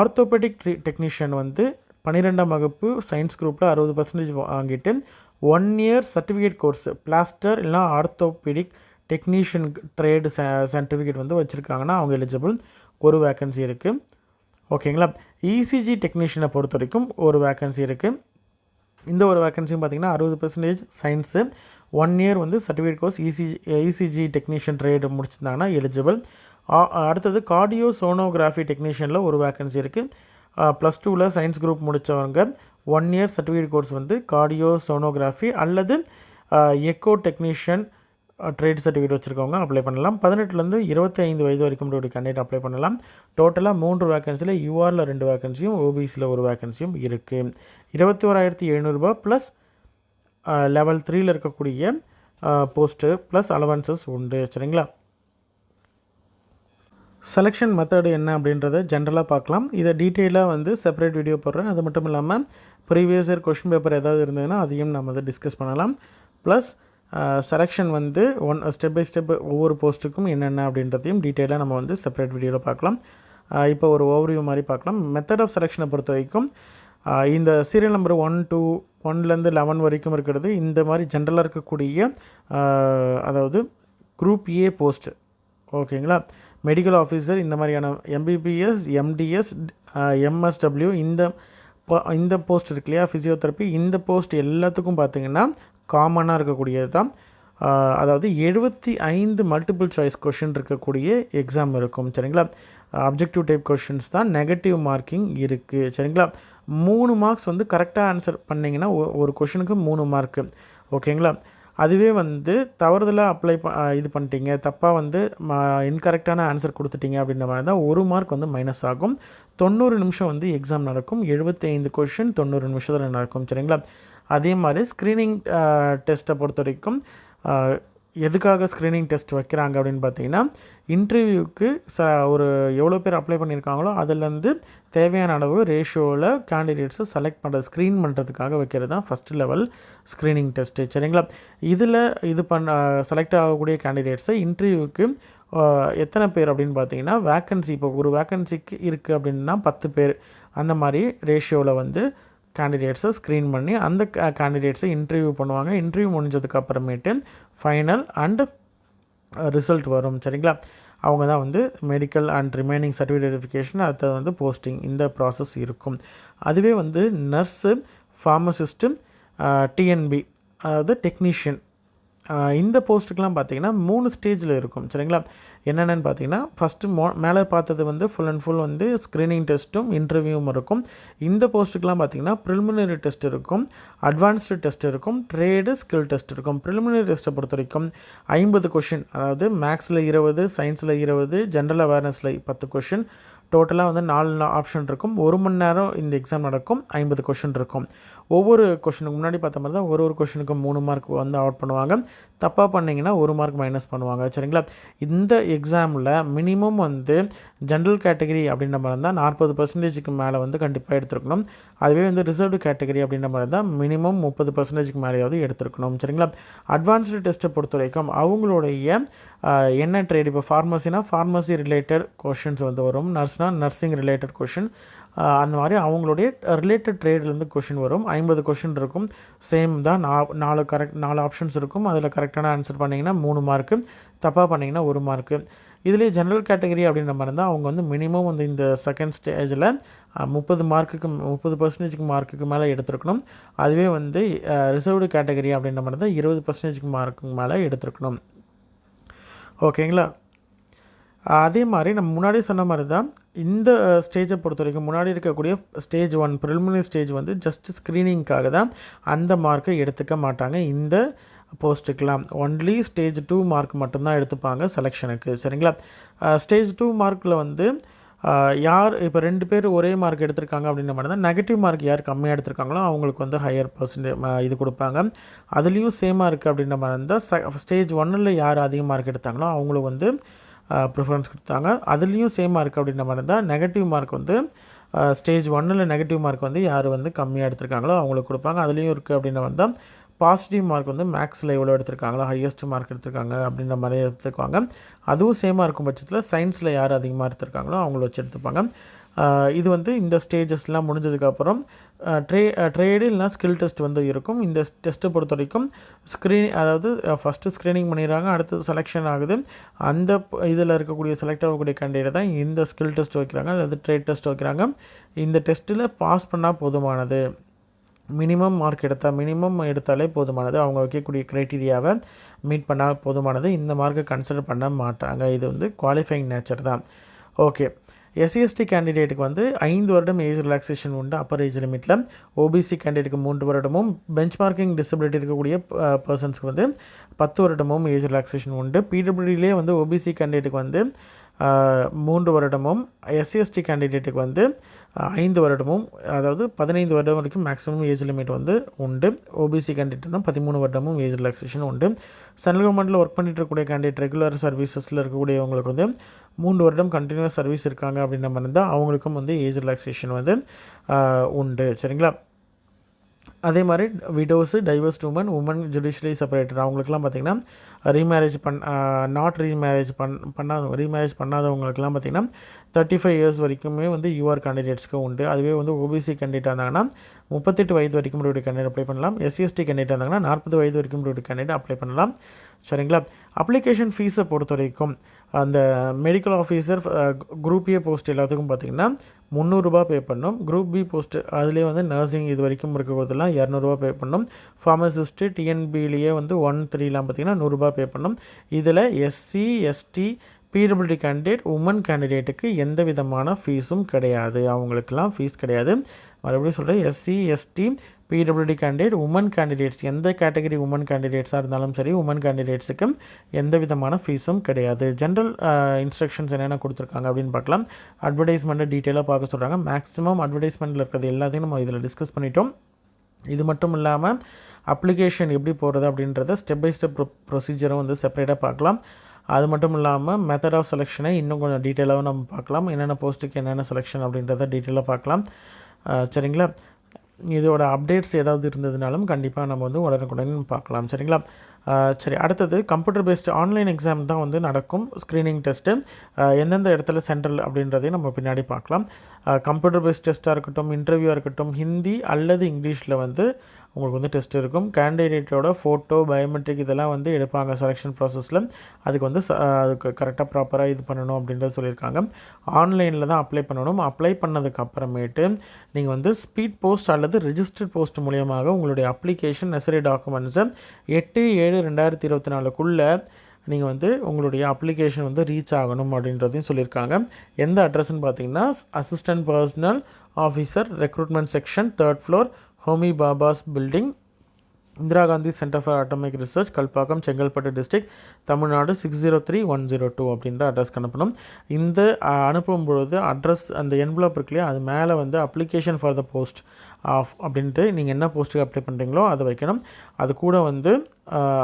ஆர்த்தோபெடிக் டெக்னீஷியன் வந்து 12ஆம் வகுப்பு சயின்ஸ் குரூப்பில் 60% வாங்கிட்டு 1 இயர் சர்டிஃபிகேட் கோர்ஸ் பிளாஸ்டர் இல்லைனா ஆர்த்தோபெடிக் டெக்னீஷியன் ட்ரேடு சர்டிஃபிகேட் வந்து வச்சுருக்காங்கன்னா அவங்க எலிஜிபிள். ஒரு வேக்கன்சி இருக்குது. ஓகேங்களா? ECG டெக்னீஷியனை பொறுத்த வரைக்கும் ஒரு வேக்கன்சி இருக்குது. இந்த ஒரு வேக்கன்சியும் பார்த்திங்கன்னா 60% சயின்ஸு, 1 இயர் வந்து certificate course ECG technician trade முடிச்சிருந்தாங்கன்னா எலிஜிபிள். அடுத்தது கார்டியோ சோனோகிராஃபி டெக்னீஷியனில் ஒரு வேக்கன்சி இருக்குது. +2ல் சயின்ஸ் குரூப் முடித்தவங்க 1 இயர் சர்டிஃபிகேட் கோர்ஸ் வந்து கார்டியோ சோனோகிராஃபி அல்லது எக்கோ டெக்னீஷியன் ட்ரேட் சர்டிஃபிகேட் வச்சுருக்கவங்க அப்ளை பண்ணலாம். 18லேருந்து 25 வயது வரைக்கும் கேண்டிடேட் அப்ளை பண்ணலாம். டோட்டலாக 3 வேக்கன்சியில் URல 2 வேக்கன்சியும் OBCயில் ஒரு வேக்கன்சியும் இருக்குது. 21,700 ப்ளஸ் லெவல் 3ல் இருக்கக்கூடிய போஸ்ட்டு ப்ளஸ் அலவன்சஸ் உண்டு. சரிங்களா? செலெக்ஷன் மெத்தடு என்ன அப்படின்றத ஜென்ரலாக பார்க்கலாம். இதை டீட்டெயிலாக வந்து செப்பரேட் வீடியோ போடுறேன். அது மட்டும் இல்லாமல் ப்ரீவியஸ் இயர் கொஷின் பேப்பர் ஏதாவது இருந்ததுன்னா அதையும் நம்ம வந்து டிஸ்கஸ் பண்ணலாம். ப்ளஸ் செலெக்ஷன் வந்து ஸ்டெப் பை ஸ்டெப் ஒவ்வொரு போஸ்ட்டுக்கும் என்னென்ன அப்படின்றதையும் டீட்டெயிலாக நம்ம வந்து செப்பரேட் வீடியோவில் பார்க்கலாம். இப்போ ஒரு ஓவர்வியூ மாதிரி பார்க்கலாம். மெத்தட் ஆஃப் செலெக்ஷனை பொறுத்த வரைக்கும் இந்த சீரியல் நம்பர் 1 to 1லேருந்து 11 வரைக்கும் இருக்கிறது இந்த மாதிரி ஜென்ரலாக இருக்கக்கூடிய அதாவது குரூப் A போஸ்ட்டு. ஓகேங்களா? மெடிக்கல் ஆஃபீஸர் இந்த மாதிரியான MBBS, MDS, MSW இந்த போஸ்ட் இருக்கு இல்லையா, ஃபிசியோதெரப்பி, இந்த போஸ்ட் எல்லாத்துக்கும் பார்த்திங்கன்னா காமனாக இருக்கக்கூடியது தான். அதாவது 75 மல்டிபிள் சாய்ஸ் கொஷின் இருக்கக்கூடிய எக்ஸாம் இருக்கும். சரிங்களா? அப்ஜெக்டிவ் டைப் கொஷின்ஸ் தான், நெகட்டிவ் மார்க்கிங் இருக்குது. சரிங்களா? 3 மார்க்ஸ் வந்து கரெக்டாக ஆன்சர் பண்ணிங்கன்னா ஒரு கொஷினுக்கு 3 மார்க்கு. ஓகேங்களா? அதுவே வந்து தவறுதலாக இது பண்ணிட்டீங்க, தப்பாக வந்து இன்கரெக்டான ஆன்சர் கொடுத்துட்டீங்க அப்படின்ற மாதிரி தான் 1 மார்க் வந்து மைனஸ் ஆகும். 90 நிமிஷம் வந்து எக்ஸாம் நடக்கும். 75 கொஷின் 90 நிமிஷத்தில் நடக்கும். சரிங்களா? அதே மாதிரி ஸ்க்ரீனிங் டெஸ்ட்டை பொறுத்த வரைக்கும் எதுக்காக ஸ்க்ரீனிங் டெஸ்ட் வைக்கிறாங்க அப்படின்னு பார்த்தீங்கன்னா, இன்டர்வியூக்கு ஒரு எவ்வளோ பேர் அப்ளை பண்ணியிருக்காங்களோ அதுலேருந்து தேவையான அளவு ரேஷியோவில் கேண்டிடேட்ஸை செலக்ட் பண்ணுறது, ஸ்க்ரீன் பண்ணுறதுக்காக வைக்கிறது தான் ஃபஸ்ட் லெவல் ஸ்க்ரீனிங் டெஸ்ட்டு. சரிங்களா? இதில் செலக்ட் ஆகக்கூடிய கேண்டிடேட்ஸை இன்டர்வியூக்கு எத்தனை பேர் அப்படின்னு பார்த்தீங்கன்னா, வேக்கன்சி இப்போ ஒரு வேக்கன்சிக்கு இருக்குது அப்படின்னா 10 பேர் அந்த மாதிரி ரேஷியோவில் வந்து கேண்டிடேட்ஸை ஸ்க்ரீன் பண்ணி அந்த கேண்டிடேட்ஸை இன்டர்வியூ பண்ணுவாங்க. இன்டர்வியூ முடிஞ்சதுக்கு அப்புறமேட்டு ஃபைனல் அண்ட் ரிசல்ட் வரும். சரிங்களா? அவங்க தான் வந்து medical and remaining certificate verification, அடுத்தது வந்து போஸ்டிங், இந்த ப்ராசஸ் இருக்கும். அதுவே வந்து நர்ஸு, ஃபார்மசிஸ்ட்டு, TNB அதாவது டெக்னீஷியன், இந்த போஸ்ட்டுக்கெலாம் பார்த்திங்கன்னா 3 ஸ்டேஜில் இருக்கும். சரிங்களா? என்னென்னு பார்த்தீங்கன்னா, ஃபஸ்ட்டு மேலே பார்த்தது வந்து ஃபுல் அண்ட் ஃபுல் வந்து ஸ்க்ரீனிங் டெஸ்ட்டும் இன்டர்வியூவும் இருக்கும். இந்த போஸ்ட்டுக்கெலாம் பார்த்திங்கன்னா ப்ரிலிமினரி டெஸ்ட் இருக்கும், அட்வான்ஸ்டு டெஸ்ட் இருக்கும், ட்ரேடு ஸ்கில் டெஸ்ட் இருக்கும். ப்ரிலிமினரி டெஸ்ட்டை பொறுத்த வரைக்கும் 50 கொஷின், அதாவது மேக்ஸில் 20, சயின்ஸில் 20, ஜென்ரல் அவேர்னஸில் 10 கொஷின், டோட்டலாக வந்து 4 ஆப்ஷன் இருக்கும். 1 மணி நேரம் இந்த எக்ஸாம் நடக்கும். 50 கொஷின் இருக்கும். ஒவ்வொரு கொஷனுக்கு முன்னாடி பார்த்த மாதிரி தான் ஒரு கொஷனுக்கும் 3 மார்க் வந்து அவார்ட் பண்ணுவாங்க. தப்பாக பண்ணிங்கன்னா 1 மார்க் மைனஸ் பண்ணுவாங்க. சரிங்களா? இந்த எக்ஸாமில் மினிமம் வந்து ஜென்ரல் கேட்டகரி அப்படின்ற மாதிரி இருந்தால் 40% மேலே வந்து கண்டிப்பாக எடுத்துருக்கணும். அதுவே வந்து ரிசர்வ்டு கேட்டகரி அப்படின்ற மாதிரி இருந்தால் மினிமம் 30% மேலேயாவது எடுத்துருக்கணும். சரிங்களா? அட்வான்ஸ்டு டெஸ்ட்டை பொறுத்த வரைக்கும் அவங்களுடைய என்ன ட்ரேட், இப்போ ஃபார்மசினா ஃபார்மசி ரிலேட்டட் கொஷின்ஸ் வந்து வரும், நர்ஸ்னால் நர்சிங் ரிலேட்டட் கொஷின், அந்த மாதிரி அவங்களுடைய ரிலேட்டட் ட்ரேட்லேருந்து கொஷின் வரும். 50 கொஷின் இருக்கும். சேம் தான். 4 ஆப்ஷன்ஸ் இருக்கும். அதில் கரெக்டான ஆன்சர் பண்ணிங்கன்னா 3 மார்க்கு, தப்பாக பண்ணிங்கன்னா 1 மார்க்கு. இதுலேயே ஜென்ரல் கேட்டகரி அப்படின்ற மாதிரி இருந்தால் அவங்க வந்து மினிமம் வந்து இந்த செகண்ட் ஸ்டேஜில் 30% மார்க்குக்கு மேலே எடுத்துருக்கணும். அதுவே வந்து ரிசர்வ்டு கேட்டகரி அப்படின்ற மாதிரி தான் 20% மார்க்குக்கு மேலே எடுத்துருக்கணும். ஓகேங்களா? அதே மாதிரி நம்ம முன்னாடி சொன்ன மாதிரி தான் இந்த ஸ்டேஜை பொறுத்த வரைக்கும் முன்னாடி இருக்கக்கூடிய ஸ்டேஜ் 1 ப்ரிலிமினரி ஸ்டேஜ் வந்து ஜஸ்ட் ஸ்க்ரீனிங்காக தான், அந்த மார்க்கை எடுத்துக்க மாட்டாங்க இந்த போஸ்ட்டுக்கெலாம். ஒன்லி ஸ்டேஜ் 2 மார்க் மட்டும்தான் எடுத்துப்பாங்க செலெக்ஷனுக்கு. சரிங்களா? ஸ்டேஜ் 2 மார்க்கில் வந்து யார் இப்போ 2 பேர் ஒரே மார்க் எடுத்திருக்காங்க அப்படின்ற மாதிரி தான், நெகட்டிவ் மார்க் யார் கம்மியாக எடுத்திருக்காங்களோ அவங்களுக்கு வந்து ஹையர் இது கொடுப்பாங்க. அதுலேயும் சேமாக இருக்குது அப்படின்ற மாதிரி இருந்தால் ஸ்டேஜ் 1ல் யார் அதிக மார்க் எடுத்தாங்களோ அவங்களுக்கு வந்து ப்ரிஃபரன்ஸ் கொடுத்தாங்க. அதுலேயும் சேமாக இருக்குது அப்படின்ற மாதிரி இருந்தால் நெகட்டிவ் மார்க் வந்து ஸ்டேஜ் 1ல் நெகட்டிவ் மார்க் வந்து யார் வந்து கம்மியாக எடுத்திருக்காங்களோ அவங்களுக்கு கொடுப்பாங்க. அதுலேயும் இருக்குது அப்படின்ற மாதிரி தான் பாசிட்டிவ் மார்க் வந்து மேக்ஸில் எவ்வளோ எடுத்திருக்காங்களோ ஹையஸ்ட் மார்க் எடுத்திருக்காங்க அப்படின்ற மாதிரி எடுத்துக்குவாங்க. அதுவும் சேமாக இருக்கும் பட்சத்தில் சயின்ஸில் யார் அதிகமாக எடுத்திருக்காங்களோ அவங்கள வச்சு எடுத்துப்பாங்க. இது வந்து இந்த ஸ்டேஜஸ்லாம் முடிஞ்சதுக்கப்புறம் ட்ரேடு இல்லைனா ஸ்கில் டெஸ்ட் வந்து இருக்கும். இந்த டெஸ்ட்டை பொறுத்த வரைக்கும் அதாவது ஃபஸ்ட்டு ஸ்க்ரீனிங் பண்ணிடுறாங்க, அடுத்தது செலெக்ஷன் ஆகுது. அந்த இதில் இருக்கக்கூடிய செலக்ட் ஆகக்கூடிய கேண்டிடேட் தான் இந்த ஸ்கில் டெஸ்ட் வைக்கிறாங்க அல்லது ட்ரேட் டெஸ்ட் வைக்கிறாங்க. இந்த டெஸ்ட்டில் பாஸ் பண்ணால் போதுமானது. மினிமம் மார்க் எடுத்தாலே போதுமானது. அவங்க வைக்கக்கூடிய க்ரைட்டீரியாவை மீட் பண்ணால் போதுமானது. இந்த மார்க்கை கன்சிடர் பண்ண மாட்டாங்க. இது வந்து குவாலிஃபைங் நேச்சர் தான். ஓகே. எஸ்சிஎஸ்டி கேண்டிடேட்டுக்கு வந்து 5 வருடம் ஏஜ் ரிலாக்ஸேஷன் உண்டு அப்பர் ஏஜ் லிமிட்டில். ஓபிசி கேண்டிடேட்டுக்கு 3 வருடமும், பெஞ்ச் மார்க்கிங் டிசபிலிட்டி இருக்கக்கூடிய பர்சன்ஸ்க்கு வந்து 10 வருடமும் ஏஜ் ரிலாக்ஸேஷன் உண்டு. பிடபிள்யூடிலே வந்து ஓபிசி கேண்டிடேட்டுக்கு வந்து 3 வருடமும், எஸ்சிஎஸ்டி கேண்டிடேட்டுக்கு வந்து 5 வருடமும், அதாவது 15 வருடம் வரைக்கும் மேக்ஸிமம் ஏஜ் லிமிட் வந்து உண்டு. ஓபிசி கேண்டிடேட் தான் 13 வருடமும் ஏஜ் ரிலாக்ஸேஷன் உண்டு. சென்ட்ரல் கவர்மெண்ட்டில் ஒர்க் பண்ணிட்டு இருக்கக்கூடிய கேண்டிடேட், ரெகுலர் சர்வீசஸில் இருக்கக்கூடியவங்களுக்கு வந்து 3 வருடம் கண்டினியூஸ் சர்வீஸ் இருக்காங்க அப்படின்ற மாதிரி இருந்தால் அவங்களுக்கும் வந்து ஏஜ் ரிலாக்ஸேஷன் வந்து உண்டு. சரிங்களா? அதே மாதிரி widows, divorced woman judicially separated அவங்களுக்குலாம் பார்த்திங்கன்னா ரீமேரேஜ் ரீமேரேஜ் பண்ணாதவங்களுக்குலாம் பார்த்திங்கன்னா 35 இயர்ஸ் வரைக்குமே வந்து யூஆர் கேண்டிடேட்ஸ்க்கு உண்டு. அதுவே வந்து ஓபிசி கேண்டிடேட் இருந்தாங்கன்னா 38 வயது வரைக்கும் உடைய கேண்டிடேட் அப்ளை பண்ணலாம். எஸ்சிஎஸ்டி கேண்டிடேட் இருந்தாங்கன்னா 40 வயது வரைக்கும் உடைய கேண்டிடேட் அப்ளை பண்ணலாம். சரிங்களா? அப்ளிகேஷன் ஃபீஸை பொறுத்த வரைக்கும் அந்த medical officer group A post எல்லாத்துக்கும் பார்த்திங்கன்னா 300 ரூபா பே பண்ணணும். குரூப் பி போஸ்ட்டு அதுலேயே வந்து நர்சிங் இது வரைக்கும் இருக்கிறதெல்லாம் 200 ரூபா பே பண்ணணும். ஃபார்மசிஸ்ட்டு டிஎன்பிலேயே வந்து 1-3லாம் பார்த்திங்கன்னா 100 ரூபா பே பண்ணணும். இதில் SC, ST, PWD candidate, woman கேண்டிடேட்டுக்கு எந்த விதமான ஃபீஸும் கிடையாது. அவங்களுக்கெல்லாம் ஃபீஸ் கிடையாது. மறுபடியும் சொல்கிறேன், SC, ST, PWD candidate, woman candidates, எந்த கேட்டகரி உமன் கேண்டிடேட்ஸாக இருந்தாலும் சரி, உமன் கேண்டிடேட்ஸுக்கு எந்த விதமான ஃபீஸும் கிடையாது. ஜென்ரல் இன்ஸ்ட்ரக்ஷன்ஸ் என்னென்ன கொடுத்துருக்காங்க அப்படின்னு பார்க்கலாம். அட்வர்டைஸ்மெண்ட்டை டீட்டெயிலாக பார்க்க சொல்கிறாங்க. மேக்ஸிமம் அட்வர்டைஸ்மெண்ட்டில் இருக்கிறது எல்லாத்தையும் நம்ம இதில் டிஸ்கஸ் பண்ணிட்டோம். இது மட்டும் இல்லாமல் அப்ளிகேஷன் எப்படி போகிறது அப்படின்றத ஸ்டெப் பை ஸ்டெப் ப்ரொசீஜரும் வந்து செப்பரேட்டாக பார்க்கலாம். அது மட்டும் இல்லாமல் மெத்தட் ஆஃப் செலெக்ஷனை இன்னும் கொஞ்சம் டீட்டெயிலாகவும் நம்ம பார்க்கலாம். என்னென்ன போஸ்ட்டுக்கு என்னென்ன செலெக்ஷன் அப்படின்றத டீட்டெயிலாக பார்க்கலாம். சரிங்களா? இதோட அப்டேட்ஸ் ஏதாவது இருந்ததுனாலும் கண்டிப்பாக நம்ம வந்து உடனுக்குடன் பார்க்கலாம். சரிங்களா? சரி, அடுத்தது கம்ப்யூட்டர் பேஸ்டு ஆன்லைன் எக்ஸாம் தான் வந்து நடக்கும். ஸ்க்ரீனிங் டெஸ்ட்டு எந்தெந்த இடத்துல சென்ட்ரல் அப்படின்றதையும் நம்ம பின்னாடி பார்க்கலாம். கம்ப்யூட்டர் பேஸ்ட் டெஸ்ட்டாக இருக்கட்டும், இன்டர்வியூவாக இருக்கட்டும், ஹிந்தி அல்லது இங்கிலீஷில் வந்து உங்களுக்கு வந்து டெஸ்ட் இருக்கும். கேண்டிடேட்டோட ஃபோட்டோ, பயோமெட்ரிக் இதெல்லாம் வந்து எடுப்பாங்க செலெக்ஷன் ப்ராசஸில். அதுக்கு வந்து அதுக்கு கரெக்டாக ப்ராப்பராக இது பண்ணணும் அப்படின்றத சொல்லியிருக்காங்க. ஆன்லைனில் தான் அப்ளை பண்ணணும். அப்ளை பண்ணதுக்கு அப்புறமேட்டு நீங்கள் வந்து ஸ்பீட் போஸ்ட் அல்லது ரெஜிஸ்டர்ட் போஸ்ட் மூலியமாக உங்களுடைய அப்ளிகேஷன் நெசரி டாக்குமெண்ட்ஸை 8/7/2024க்குள்ளே நீங்கள் வந்து உங்களுடைய அப்ளிகேஷன் வந்து ரீச் ஆகணும் அப்படின்றதையும் சொல்லியிருக்காங்க. எந்த அட்ரஸ்ன்னு பார்த்தீங்கன்னா assistant personnel officer recruitment section 3rd floor Homi Bhabha's building, Indira Gandhi centre for atomic research, Kalpakkam, Chengalpattu district, Tamil Nadu 603102 அப்படின்ற அட்ரஸ்க்கு அனுப்பணும். இந்த அனுப்பும் பொழுது அட்ரஸ் அந்த என்வலப் இருக்கு இல்லையா, அது மேலே வந்து application for the post of அப்படின்ட்டு நீங்கள் என்ன போஸ்ட்டுக்கு அப்ளை பண்ணுறீங்களோ அதை வைக்கணும். அது கூட வந்து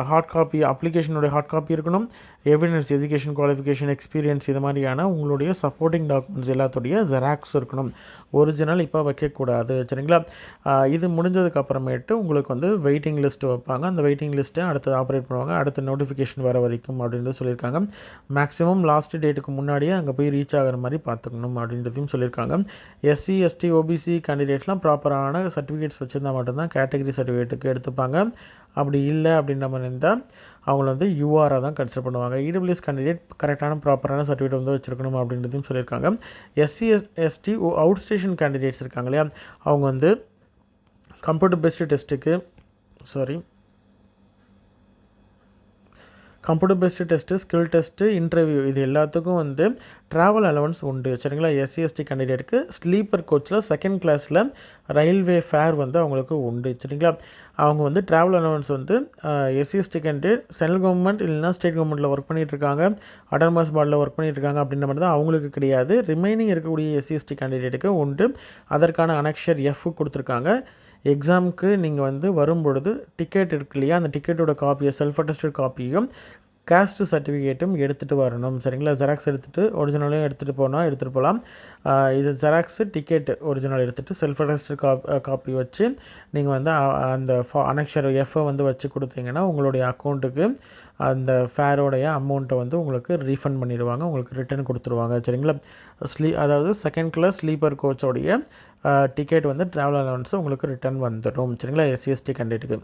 ஹார்ட் காப்பி, அப்ளிகேஷனுடைய ஹார்ட் காப்பி இருக்கணும். எவிடன்ஸ், எஜுகேஷன், குவாலிஃபிகேஷன், எக்ஸ்பீரியன்ஸ், இது மாதிரியான உங்களுடைய சப்போர்ட்டிங் டாக்குமெண்ட்ஸ் எல்லாத்துடைய ஜெராக்ஸ் இருக்கணும். ஒரிஜினல் இப்போ வைக்கக்கூடாது. சரிங்களா? இது முடிஞ்சதுக்கப்புறமேட்டு உங்களுக்கு வந்து வெயிட்டிங் லிஸ்ட்டு வைப்பாங்க. அந்த வெயிட்டிங் லிஸ்ட்டை அடுத்து ஆப்ரேட் பண்ணுவாங்க, அடுத்த நோட்டிஃபிகேஷன் வர வரைக்கும் அப்படின்ட்டு சொல்லியிருக்காங்க. மேக்ஸிமம் லாஸ்ட் டேட்டுக்கு முன்னாடியே அங்கே போய் ரீச் ஆகிற மாதிரி பார்த்துக்கணும் அப்படின்றதையும் சொல்லியிருக்காங்க. எஸ்சி, எஸ்டி, ஓபிசி கேண்டிடேட்ஸ்லாம் ப்ராப்பரான சர்டிஃபிகேட்ஸ் வச்சுருந்தால் மட்டும்தான் கேட்டகரி சர்டிஃபிகேட்டுக்கு எடுத்துப்பாங்க. அப்படி இல்லை அப்படின்ற மாதிரி இருந்தால் அவங்கள வந்து யூஆராக தான் கன்சிடர் பண்ணுவாங்க. இடபிள்யூஎஸ் கேண்டிடேட் கரெக்டான ப்ராப்பரான சர்டிஃபிகேட் வந்து வச்சுருக்கணும் அப்படின்றதையும் சொல்லியிருக்காங்க. SC, ST, out station candidates இருக்காங்க இல்லையா, அவங்க வந்து கம்ப்யூட்டர் பேஸ்டு டெஸ்ட்டுக்கு computer based test, skill test, interview இது எல்லாத்துக்கும் வந்து ட்ராவல் அலவன்ஸ் உண்டு. சரிங்களா? எஸ்சி, எஸ்டி கேண்டிடேட்டுக்கு ஸ்லீப்பர் கோச்சில் செகண்ட் கிளாஸில் ரயில்வே ஃபேர் வந்து அவங்களுக்கு உண்டு. சரிங்களா? அவங்க வந்து ட்ராவல் அலவன்ஸ் வந்து SC, ST candidate central government இல்லைனா ஸ்டேட் கவர்மெண்ட்டில் ஒர்க் பண்ணிகிட்ருக்காங்க, அட்டானமஸ் பாடியில் ஒர்க் பண்ணிகிட்ருக்காங்க அப்படின்ற மாதிரி தான் அவங்களுக்கு கிடையாது. ரிமைனிங் இருக்கக்கூடிய எஸ்சி, எஸ்டி கேண்டிடேட்டுக்கு உண்டு. அதற்கான அனெக்ஷர் எஃப் கொடுத்துருக்காங்க. எக்ஸாமுக்கு நீங்கள் வந்து வரும்பொழுது டிக்கெட் இருக்கு இல்லையா, அந்த டிக்கெட்டோட காப்பியை, செல்ஃப் அட்டஸ்டட் காப்பியும் காஸ்ட் சர்டிஃபிகேட்டும் எடுத்துகிட்டு வரணும். சரிங்களா? ஜெராக்ஸ் எடுத்துகிட்டு ஒரிஜினலையும் எடுத்துகிட்டு போகலாம். இது ஜெராக்ஸு, டிக்கெட் ஒரிஜினல் எடுத்துகிட்டு செல்ஃப் அட்டஸ்டட் காப்பி வச்சு நீங்கள் வந்து அந்த அனெக்ஷர் எஃப்ஐ வந்து வச்சு கொடுத்தீங்கன்னா உங்களுடைய அக்கௌண்ட்டுக்கு அந்த ஃபேரோடைய அமௌண்ட்டை வந்து உங்களுக்கு ரீஃபண்ட் பண்ணிடுவாங்க, உங்களுக்கு ரிட்டர்ன் கொடுத்துருவாங்க. சரிங்களா? அதாவது செகண்ட் கிளாஸ் ஸ்லீப்பர் கோச்சோடைய டிக்கெட் வந்து ட்ராவல் அலவன்ஸ் உங்களுக்கு ரிட்டர்ன் வந்துடும். சரிங்களா? எஸ்சி, எஸ்டி கேண்டிடேட்டுக்கு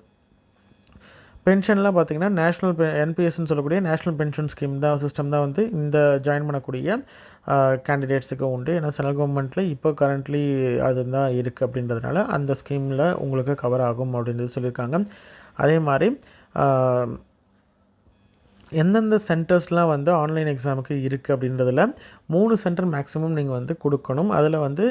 பென்ஷன்லாம் பார்த்திங்கன்னா நேஷ்னல் என்பிஎஸ்ன்னு சொல்லக்கூடிய நேஷ்னல் பென்ஷன் ஸ்கீம் தான், சிஸ்டம் தான் வந்து இந்த ஜாயின் பண்ணக்கூடிய கேண்டிடேட்ஸுக்கு உண்டு. ஏன்னா சென்ட்ரல் கவர்மெண்ட்டில் இப்போ கரண்ட்லி அதுதான் இருக்குது அப்படின்றதுனால அந்த ஸ்கீமில் உங்களுக்கு கவர் ஆகும் அப்படின்றது சொல்லியிருக்காங்க. அதே மாதிரி எந்தெந்த சென்டர்ஸ்லாம் வந்து ஆன்லைன் எக்ஸாமுக்கு இருக்குது அப்படின்றதில் 3 சென்டர் மேக்ஸிமம் நீங்கள் வந்து கொடுக்கணும். அதில் வந்து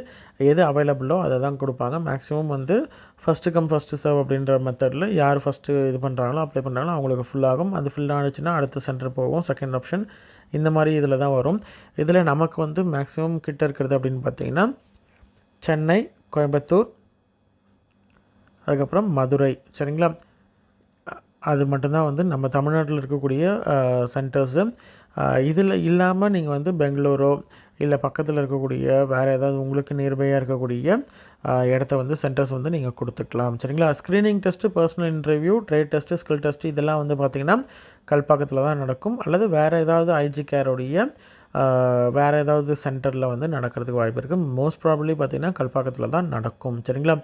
எது அவைலபிளோ அதை தான் கொடுப்பாங்க. மேக்ஸிமம் வந்து ஃபஸ்ட்டு கம் ஃபஸ்ட்டு சர்வ் அப்படின்ற மெத்தடில் யார் ஃபஸ்ட்டு இது பண்ணுறாங்களோ அப்ளை பண்ணுறாங்களோ அவங்களுக்கு ஃபில் ஆகும். அது ஃபில் ஆகிடுச்சுன்னா அடுத்த சென்டர் போகும், செகண்ட் ஆப்ஷன் இந்த மாதிரி இதில் தான் வரும். இதில் நமக்கு வந்து மேக்ஸிமம் கிட்ட இருக்கிறது அப்படின்னு பார்த்திங்கன்னா சென்னை, கோயம்புத்தூர், அதுக்கப்புறம் மதுரை. சரிங்களா? அது மட்டும்தான் வந்து நம்ம தமிழ்நாட்டில் இருக்கக்கூடிய சென்டர்ஸு. இதில் இல்லாமல் நீங்கள் வந்து பெங்களூரோ இல்லை பக்கத்தில் இருக்கக்கூடிய வேறு ஏதாவது உங்களுக்கு நியர்பையாக இருக்கக்கூடிய இடத்த வந்து சென்டர்ஸ் வந்து நீங்கள் கொடுத்துக்கலாம். சரிங்களா? Screening test, personal interview, trade test, skill test இதெல்லாம் வந்து பார்த்திங்கன்னா கல்பாக்கத்தில் தான் நடக்கும். அல்லது வேறு ஏதாவது ஐஜி கேரோடைய வேறு ஏதாவது சென்டரில் வந்து நடக்கிறதுக்கு வாய்ப்பு இருக்குது. மோஸ்ட் ப்ராபப்ளி பார்த்திங்கன்னா கல்பாக்கத்தில் தான் நடக்கும். சரிங்களா?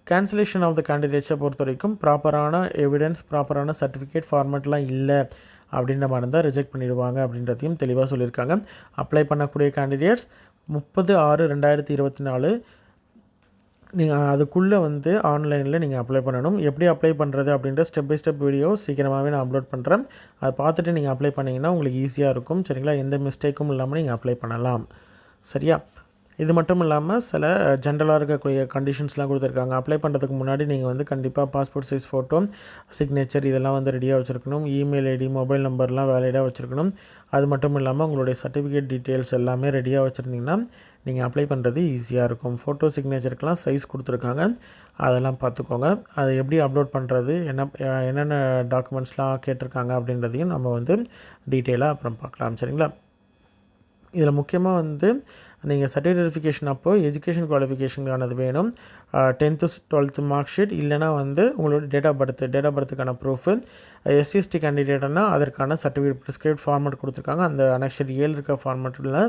கேன்சலேஷன் ஆஃப் த கேண்டிடேட்ஸை பொறுத்த வரைக்கும் ப்ராப்பரான எவிடன்ஸ், ப்ராப்பரான சர்டிஃபிகேட் ஃபார்மேட்லாம் இல்லை அப்படின்ற மாதிரி இருந்தால் ரிஜெக்ட் பண்ணிடுவாங்க அப்படின்றதையும் தெளிவாக சொல்லியிருக்காங்க. அப்ளை பண்ணக்கூடிய கேண்டிடேட்ஸ் 30/6/2024 நீங்கள் அதுக்குள்ளே வந்து ஆன்லைனில் நீங்கள் அப்ளை பண்ணணும். எப்படி அப்ளை பண்ணுறது அப்படின்ற ஸ்டெப் பை ஸ்டெப் வீடியோ சீக்கிரமாகவே நான் அப்லோட் பண்ணுறேன். அதை பார்த்துட்டு நீங்கள் அப்ளை பண்ணிங்கன்னா உங்களுக்கு ஈஸியாக இருக்கும். சரிங்களா? எந்த மிஸ்டேக்கும் இல்லாமல் நீங்கள் அப்ளை பண்ணலாம். சரியா? இது மட்டும் இல்லாமல் சில ஜென்ரலாக இருக்கக்கூடிய கண்டிஷன்ஸ்லாம் கொடுத்துருக்காங்க. அப்ளை பண்ணுறதுக்கு முன்னாடி நீங்கள் வந்து கண்டிப்பாக பாஸ்போர்ட் சைஸ் ஃபோட்டோ, சிக்னேச்சர் இதெல்லாம் வந்து ரெடியாக வச்சுருக்கணும். இமெயில் ஐடி, மொபைல் நம்பர்லாம் வேலிடாக வச்சுருக்கணும். அது மட்டும் இல்லாமல் உங்களுடைய சர்டிஃபிகேட் டீட்டெயில்ஸ் எல்லாமே ரெடியாக வச்சுருந்தீங்கன்னா நீங்கள் அப்ளை பண்ணுறது ஈஸியாக இருக்கும். ஃபோட்டோ, சிக்னேச்சருக்கெலாம் சைஸ் கொடுத்துருக்காங்க, அதெல்லாம் பார்த்துக்கோங்க. அதை எப்படி அப்லோட் பண்ணுறது, என்னென்ன டாக்குமெண்ட்ஸ்லாம் கேட்டிருக்காங்க அப்படின்றதையும் நம்ம வந்து டீட்டெயிலாக அப்புறம் பார்க்கலாம். சரிங்களா? இதில் முக்கியமாக வந்து நீங்கள் சர்டிஃபிகேட் வெரிஃபிகேஷன் அப்போ எஜுகேஷன் குவாலிஃபிகேஷனுக்கானது வேணும். 10th 12th மார்க் ஷீட், இல்லைனா வந்து உங்களோட டேட் ஆஃப் பர்த்துக்கான ப்ரூஃபு. எஸ்சிஎஸ்டி கேண்டிடேட்னா அதற்கான சர்டிஃபிகேட் ப்ரிஸ்கிரைப்ட் ஃபார்மேட் கொடுத்துருக்காங்க. அந்த அனெக்ஷர் 7 இருக்க ஃபார்மேட்டில்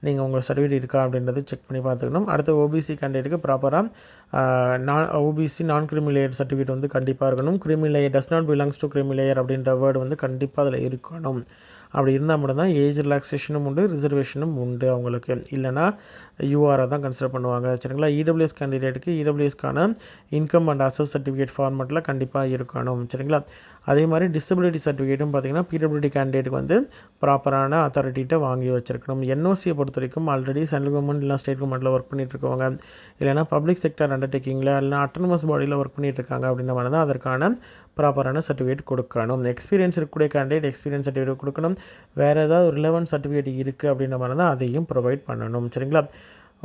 நீங்கள் உங்கள் சர்டிஃபிகேட் இருக்கா அப்படின்றது செக் பண்ணி பார்த்துக்கணும். அடுத்து ஓபிசி கேண்டிடேட்டுக்கு ப்ராப்பராக ஓபிசி நான் கிரிமி லேயர் சர்டிஃபிகேட் வந்து கண்டிப்பாக இருக்கணும். கிரிமி layer does not belongs to creamy layer அப்படின்ற வேர்டு வந்து கண்டிப்பாக அதில் இருக்கணும். அப்படி இருந்தால் மட்டும்தான் ஏஜ் ரிலாக்ஸேஷனும் உண்டு, ரிசர்வேஷனும் உண்டு அவங்களுக்கு. இல்லைனா யூஆரை தான் கன்சிடர் பண்ணுவாங்க. சரிங்களா? இடபிள்யூஎஸ் கேண்டிடேட்டுக்கு இடபிள்யூஎஸ்க்கான இன்கம் அண்ட் அசஸ் சர்டிஃபிகேட் ஃபார்மேட்டில் கண்டிப்பாக இருக்கணும். சரிங்களா? அதே மாதிரி டிசபிலிட்டி சர்டிஃபிகேட்டும் பார்த்திங்கன்னா பிடபிள்யூடி கேண்டிடேட்டுக்கு வந்து ப்ராப்பரான அத்தாரிட்டிகிட்ட வாங்கி வச்சுருக்கணும். என்ஓசியை பொறுத்த வரைக்கும் ஆல்ரெடி சென்ட்ரல் கவர்மெண்ட் இல்லை ஸ்டேட் கவர்மெண்ட்டில் ஒர்க் பண்ணிகிட்ருக்கவங்க, இல்லைனா பப்ளிக் செக்டர் அண்டர்டேக்கிங்கில் இல்லைனா அட்டானமஸ் பாடியில் ஒர்க் பண்ணிகிட்ருக்காங்க அப்படின்ற மாதிரி தான் அதற்கான ப்ராப்பரான சர்டிஃபிகேட் கொடுக்கணும். எக்ஸ்பீரியன்ஸ் இருக்கக்கூடிய கேண்டிடேட் எக்ஸ்பீரியன்ஸ் சர்டிஃபிகேட் கொடுக்கணும். வேறு ஏதாவது ரிலவெண்ட் சர்டிஃபிகேட் இருக்குது அப்படின்ற மாதிரி தான் அதையும் ப்ரொவைட் பண்ணணும். சரிங்களா?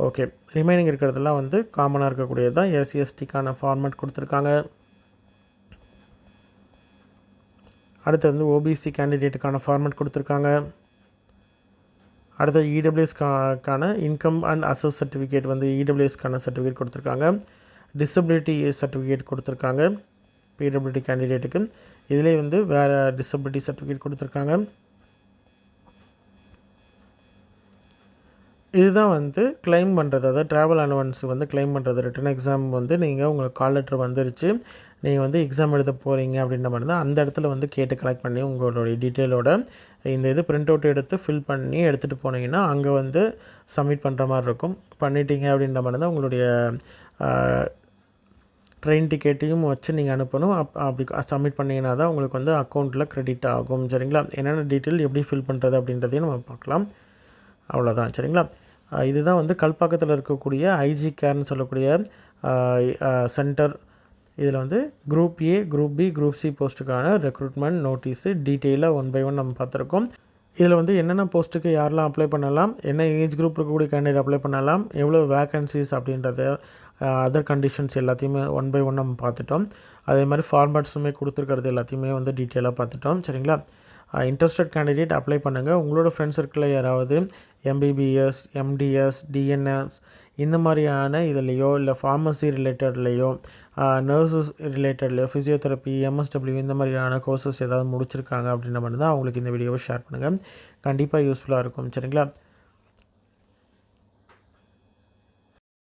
ஓகே, ரிமைனிங் இருக்கிறதெல்லாம் வந்து காமனாக இருக்கக்கூடியது தான். எஸ்சிஎஸ்டிக்கான ஃபார்மேட் கொடுத்துருக்காங்க. அடுத்து வந்து ஓபிசி கேண்டிடேட்டுக்கான ஃபார்மேட் கொடுத்துருக்காங்க. அடுத்து இடபிள்யூஎஸ்க்கான இன்கம் அண்ட் அசஸ் சர்டிஃபிகேட் வந்து இடபிள்யூஎஸ்க்கான சர்டிஃபிகேட் கொடுத்துருக்காங்க. டிசபிலிட்டி சர்டிஃபிகேட் கொடுத்துருக்காங்க பிடபிள்யூடி கேண்டிடேட்டுக்கு. இதிலே வந்து வேறு டிசபிலிட்டி சர்டிஃபிகேட் கொடுத்துருக்காங்க. இதுதான் வந்து கிளைம் பண்ணுறது, அதாவது ட்ராவல் அலவன்ஸ் வந்து கிளைம் பண்ணுறது. ரிட்டன் எக்ஸாம் வந்து நீங்கள் உங்களுக்கு கால் லெட்டர் வந்துருச்சு, நீங்கள் வந்து எக்ஸாம் எழுத போகிறீங்க அப்படின்ற மாதிரி தான் அந்த இடத்துல வந்து கேட்டு கலெக்ட் பண்ணி உங்களுடைய டீட்டெயிலோட இந்த இது பிரிண்ட் அவுட் எடுத்து ஃபில் பண்ணி எடுத்துகிட்டு போனீங்கன்னா அங்கே வந்து சப்மிட் பண்ணுற மாதிரி இருக்கும். பண்ணிட்டீங்க அப்படின்ற மாதிரி தான் உங்களுடைய ட்ரெயின் டிக்கெட்டையும் வச்சு நீங்கள் அனுப்பணும். அப்படி சப்மிட் பண்ணிங்கன்னா தான் உங்களுக்கு வந்து அக்கௌண்ட்டில் க்ரெடிட் ஆகும். சரிங்களா? என்னென்ன டீட்டெயில் எப்படி ஃபில் பண்ணுறது அப்படின்றதையும் நம்ம பார்க்கலாம். அவ்வளோதான். சரிங்களா? இதுதான் வந்து கல்பாக்கத்தில் இருக்கக்கூடிய ஐஜி கேர்னு சொல்லக்கூடிய சென்டர். இதில் வந்து group A, group B, group C போஸ்ட்டுக்கான ரெக்ரூட்மெண்ட் நோட்டீஸு டீட்டெயிலாக 1 by 1 நம்ம பார்த்துருக்கோம். இதில் வந்து என்னென்ன போஸ்ட்டுக்கு யாரெல்லாம் அப்ளை பண்ணலாம், என்ன ஏஜ் குரூப் இருக்கக்கூடிய கேண்டிடேட் அப்ளை பண்ணலாம், எவ்வளோ வேக்கன்சிஸ் அப்படின்றத அதர் கண்டிஷன்ஸ் எல்லாத்தையுமே 1 by 1 நம்ம பார்த்துட்டோம். அதே மாதிரி ஃபார்மேட்ஸுமே கொடுத்துருக்கிறது எல்லாத்தையுமே வந்து டீட்டெயிலாக பார்த்துட்டோம். சரிங்களா? இன்ட்ரெஸ்டட் கேண்டிடேட் அப்ளை பண்ணுங்கள். உங்களோட ஃப்ரெண்ட்ஸ் சர்க்கிளில் யாராவது எம்பிபிஎஸ், எம்டிஎஸ், டிஎன்எஸ் இந்த மாதிரியான இதுலேயோ இல்லை ஃபார்மசி ரிலேட்டட்லேயோ நர்சஸ் ரிலேட்டட்லையோ ஃபிசியோதெரப்பி, எம்எஸ்டபிள்யூ இந்த மாதிரியான கோர்சஸ் ஏதாவது முடிச்சிருக்காங்க அப்படின்ற மாதிரி தான் அவங்களுக்கு இந்த வீடியோவை ஷேர் பண்ணுங்கள். கண்டிப்பாக யூஸ்ஃபுல்லாக இருக்கும். சரிங்களா?